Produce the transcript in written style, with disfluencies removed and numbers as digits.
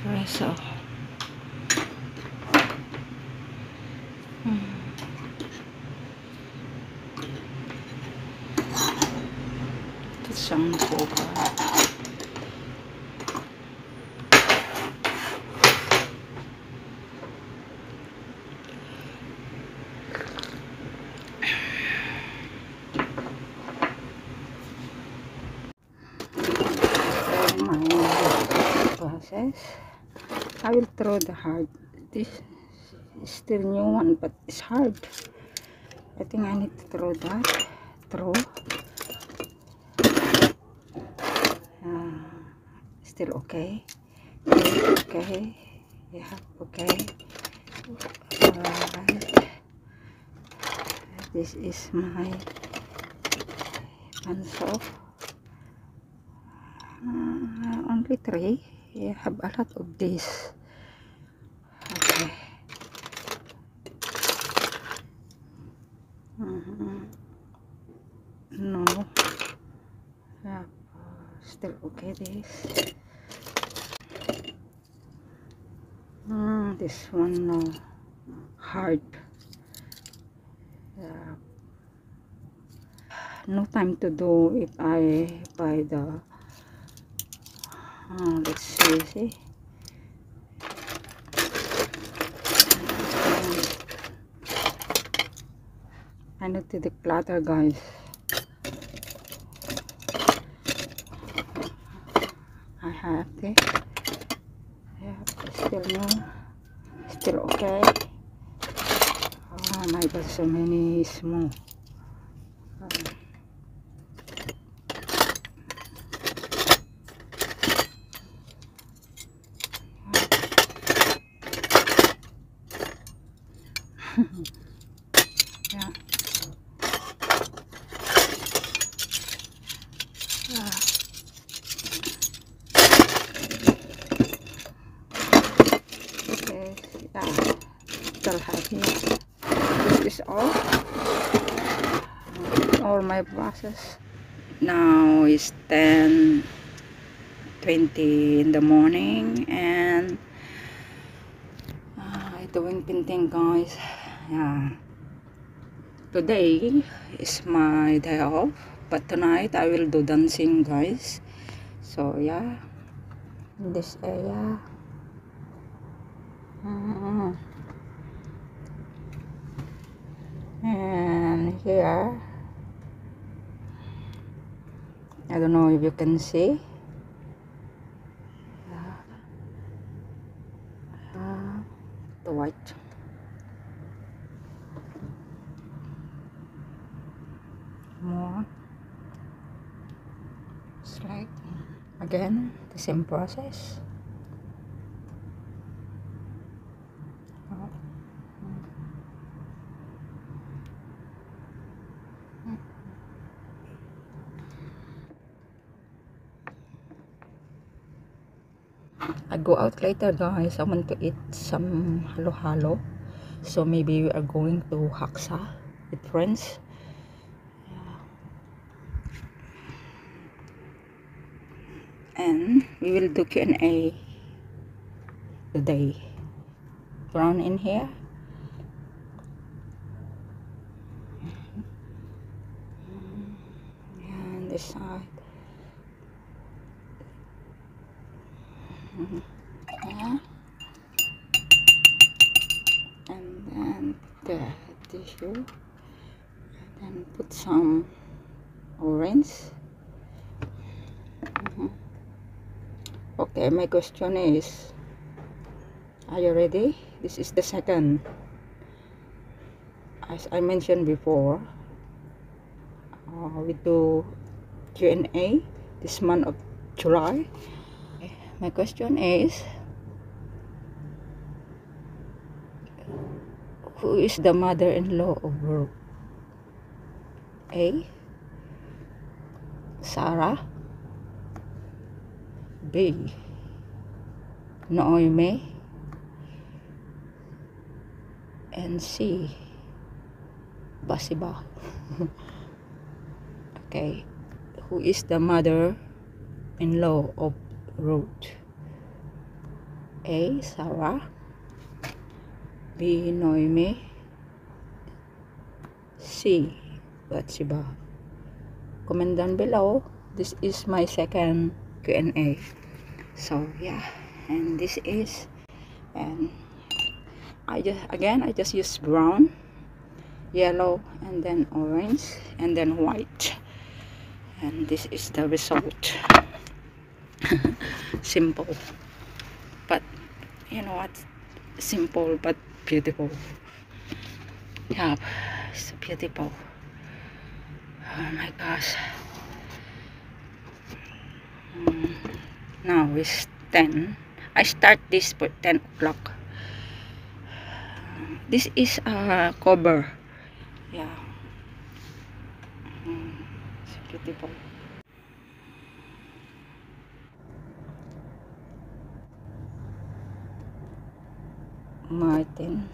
espresso. Ito siyang buka. Process. I will throw the hard. This is still new one, but it's hard. I think I need to throw that. Throw. Still okay. Okay. Yeah. Okay. Alright. This is my pencil. Only 3. I have a lot of this. Okay. No. Yeah. Still okay this. This one no. Hard. Yeah. No time to do if I buy the let's see. I need to declutter, guys. I have this. Yeah, still no. Still okay. Oh my god, so many small. Yeah. Okay. Yeah. Still have here. This is all my brushes. Now is 10:20 in the morning, and I'm doing painting, guys. Yeah. Today is my day off, but tonight I will do dancing, guys. So yeah, in this area. And here, I don't know if you can see. The white. More. It's like, again, the same process. I go out later, guys. I want to eat some halo-halo. So maybe we are going to Haksa with friends. And we will do Q&A today. Brown in here. And this side. Yeah. And then the tissue. And then put some orange. Okay, my question is, are you ready? This is the second. As I mentioned before, we do Q&A this month of July. My question is, who is the mother-in-law of Brooke? A. Sarah. B. Naomi. And C. Basiba. Okay, who is the mother-in-law of Ruth? A. Sarah. B. Noemi. C. Bathsheba. Comment down below. This is my second Q&A. So yeah, and this is, and I just use brown, yellow, and then orange, and then white, and this is the result. Simple, but you know what, simple but beautiful. Yeah, it's beautiful. Oh my gosh. Now it's 10. I start this for 10 o'clock. This is a cover. Yeah. It's beautiful. Martin.